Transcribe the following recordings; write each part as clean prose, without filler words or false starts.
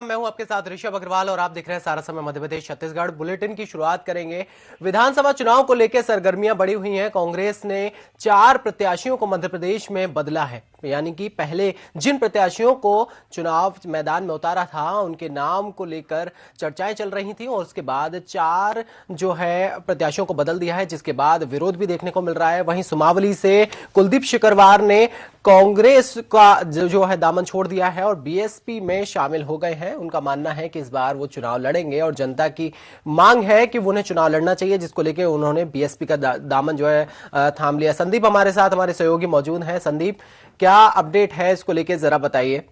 मैं हूं आपके साथ ऋषभ अग्रवाल और आप देख रहे हैं सारा समय मध्य प्रदेश छत्तीसगढ़। बुलेटिन की शुरुआत करेंगे। विधानसभा चुनाव को लेकर सरगर्मियां बढ़ी हुई हैं। कांग्रेस ने 4 प्रत्याशियों को मध्य प्रदेश में बदला है, यानी कि पहले जिन प्रत्याशियों को चुनाव मैदान में उतारा था उनके नाम को लेकर चर्चाएं चल रही थी और उसके बाद 4 जो है प्रत्याशियों को बदल दिया है, जिसके बाद विरोध भी देखने को मिल रहा है। वहीं सुमावली से कुलदीप शिकरवार ने कांग्रेस का जो है दामन छोड़ दिया है और बीएसपी में शामिल हो गए हैं। उनका मानना है कि इस बार वो चुनाव लड़ेंगे और जनता की मांग है कि उन्हें चुनाव लड़ना चाहिए, जिसको लेकर उन्होंने बीएसपी का दामन जो है थाम लिया। संदीप हमारे साथ, हमारे सहयोगी मौजूद हैं। संदीप, क्या अपडेट है इसको लेकर, जरा बताइए।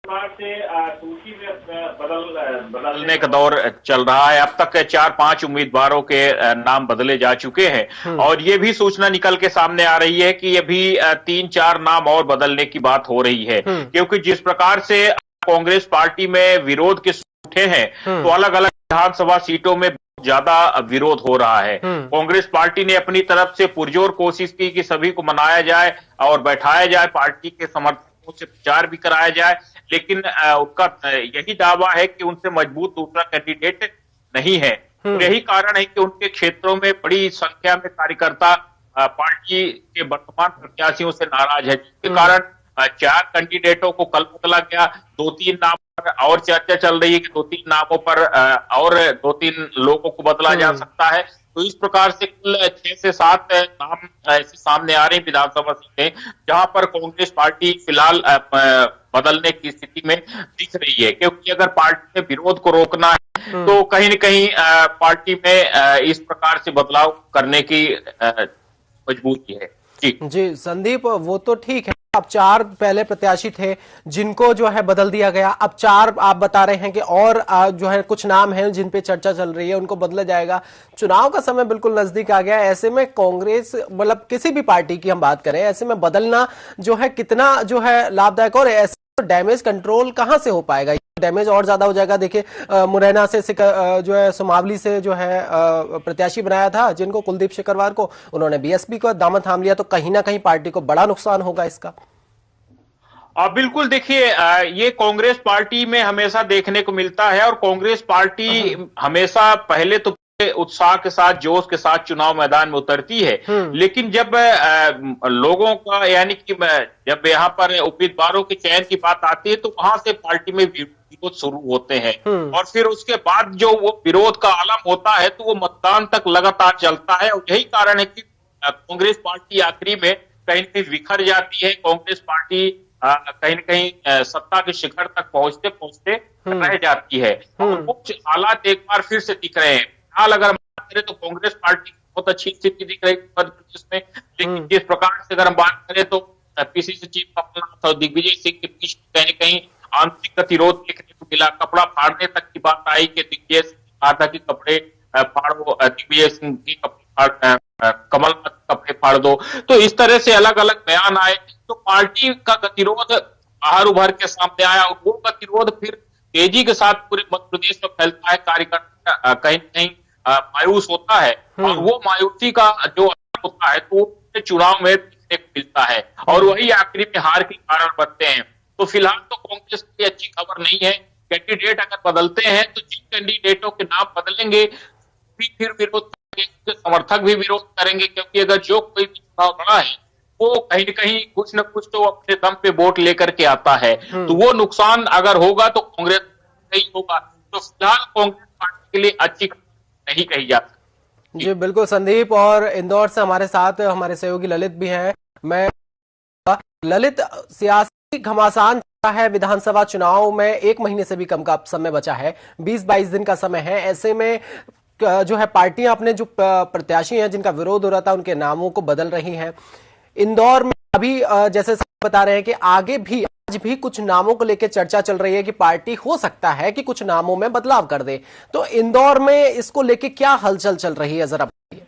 सूची में बदलने का दौर चल रहा है। अब तक 4-5 उम्मीदवारों के नाम बदले जा चुके हैं और ये भी सूचना निकल के सामने आ रही है कि अभी 3-4 नाम और बदलने की बात हो रही है, क्योंकि जिस प्रकार से कांग्रेस पार्टी में विरोध के उठे हैं तो अलग अलग विधानसभा सीटों में ज्यादा विरोध हो रहा है। कांग्रेस पार्टी ने अपनी तरफ से पुरजोर कोशिश की कि सभी को मनाया जाए और बैठाया जाए, पार्टी के समर्थकों से प्रचार भी कराया जाए, लेकिन उनका यही दावा है कि उनसे मजबूत दूसरा कैंडिडेट नहीं है। यही कारण है कि उनके क्षेत्रों में बड़ी संख्या में कार्यकर्ता पार्टी के वर्तमान प्रत्याशियों से नाराज है, जिसके कारण 4 कैंडिडेटों को कल बदला गया। 2-3 नाम पर और चर्चा चल रही है कि 2-3 नामों पर और 2-3 लोगों को बदला जा सकता है। तो इस प्रकार से कुल 6 से 7 नाम ऐसे सामने आ रहे हैं विधानसभा सीटें, जहां पर कांग्रेस पार्टी फिलहाल बदलने की स्थिति में दिख रही है, क्योंकि अगर पार्टी में विरोध को रोकना है तो कहीं न कहीं पार्टी में इस प्रकार से बदलाव करने की मजबूरी है। जी संदीप, वो तो ठीक है। अब 4 पहले प्रत्याशी थे जिनको जो है बदल दिया गया, अब 4 आप बता रहे हैं कि और जो है कुछ नाम हैं जिन पे चर्चा चल रही है, उनको बदला जाएगा। चुनाव का समय बिल्कुल नजदीक आ गया है। ऐसे में कांग्रेस, मतलब किसी भी पार्टी की हम बात करें, ऐसे में बदलना जो है कितना जो है लाभदायक, और ऐसे डैमेज कंट्रोल कहां से हो पाएगा? डैमेज और ज्यादा हो जाएगा। देखिए मुरैना से जो है सुमावली से जो है प्रत्याशी बनाया था जिनको, कुलदीप शिकरवार को, उन्होंने बीएसपी को दामन थाम लिया, तो कहीं ना कहीं पार्टी को बड़ा नुकसान होगा इसका। बिल्कुल, देखिए ये कांग्रेस पार्टी में हमेशा देखने को मिलता है और कांग्रेस पार्टी हमेशा पहले तो उत्साह के साथ, जोश के साथ चुनाव मैदान में उतरती है, लेकिन जब लोगों का, यानी कि जब यहाँ पर उम्मीदवारों के चयन की बात आती है तो वहां से पार्टी में विरोध शुरू होते हैं और फिर उसके बाद जो वो विरोध का आलम होता है तो वो मतदान तक लगातार चलता है। और यही कारण है कि कांग्रेस पार्टी आखिरी में कहीं न कहीं बिखर जाती है। कांग्रेस पार्टी कहीं न कहीं सत्ता के शिखर तक पहुंचते पहुंचते रह जाती है और कुछ हालात एक बार फिर से दिख रहे हैं। हाल अगर बात करें तो कांग्रेस पार्टी की बहुत अच्छी स्थिति दिख रही है मध्य प्रदेश में, लेकिन जिस प्रकार से अगर हम बात करें तो पीसीसी चीफ कमलनाथ और दिग्विजय सिंह के बीच कहीं न कहीं आंतरिक गतिरोध देखने को मिला। कपड़ा फाड़ने तक की बात आई कि दिग्विजय सिंह ने कहा था कि कपड़े फाड़ो, दिग्विजय सिंह के कपड़े कमलनाथ कपड़े फाड़ दो। तो इस तरह से अलग अलग बयान आए तो पार्टी का गतिरोध बाहर उभर के सामने आया और वो गतिरोध फिर तेजी के साथ पूरे मध्य प्रदेश में फैलता है। कार्यकर्ता कहीं कहीं मायूस होता है और वो मायूसी का जो असर होता है तो चुनाव में देखने को मिलता है और वही आखिरी में हार के कारण बनते हैं। तो फिलहाल तो कांग्रेस की अच्छी खबर नहीं है। कैंडिडेट अगर बदलते हैं तो जिन कैंडिडेटों के नाम बदलेंगे फिर विरोध करेंगे, समर्थक भी विरोध करेंगे, क्योंकि अगर जो कोई भी चुनाव लड़ा है वो कहीं न कहीं कुछ न कुछ तो अपने दम पे वोट लेकर के आता है, तो वो नुकसान अगर होगा तो कांग्रेस नहीं होगा। तो फिलहाल कांग्रेस पार्टी के लिए अच्छी नहीं कही जा सकती। जी बिल्कुल संदीप, और इंदौर से हमारे साथ हमारे सहयोगी ललित भी हैं। मैं ललित, सियासी घमासान है, विधानसभा चुनाव में 1 महीने से भी कम का समय बचा है, 20-22 दिन का समय है। ऐसे में जो है पार्टियां अपने जो प्रत्याशी हैं जिनका विरोध हो रहा था उनके नामों को बदल रही हैं। इंदौर में अभी जैसे बता रहे हैं कि आगे भी आज भी कुछ नामों को लेकर चर्चा चल रही है कि पार्टी हो सकता है कि कुछ नामों में बदलाव कर दे, तो इंदौर में इसको लेकर क्या हलचल चल रही है, जरा बताइए।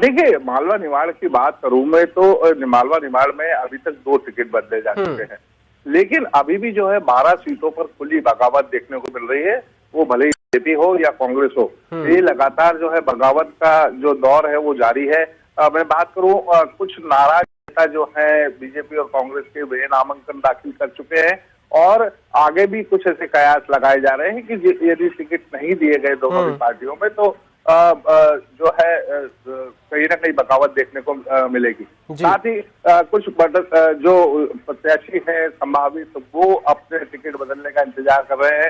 देखिए, मालवा निमाड़ की बात करूं मैं तो मालवा निमाड़ में अभी तक 2 टिकट बदले जा चुके हैं, लेकिन अभी भी जो है 12 सीटों पर खुली बगावत देखने को मिल रही है। वो भले ही बीजेपी हो या कांग्रेस हो, ये लगातार जो है बगावत का जो दौर है वो जारी है। मैं बात करूं कुछ नाराज नेता जो हैं बीजेपी और कांग्रेस के वे नामांकन दाखिल कर चुके हैं और आगे भी कुछ ऐसे कयास लगाए जा रहे हैं कि यदि टिकट नहीं दिए गए दोनों भी पार्टियों में तो जो है कहीं ना कहीं बगावत देखने को मिलेगी। साथ ही कुछ जो प्रत्याशी हैं संभावित वो अपने टिकट बदलने का इंतजार कर रहे हैं।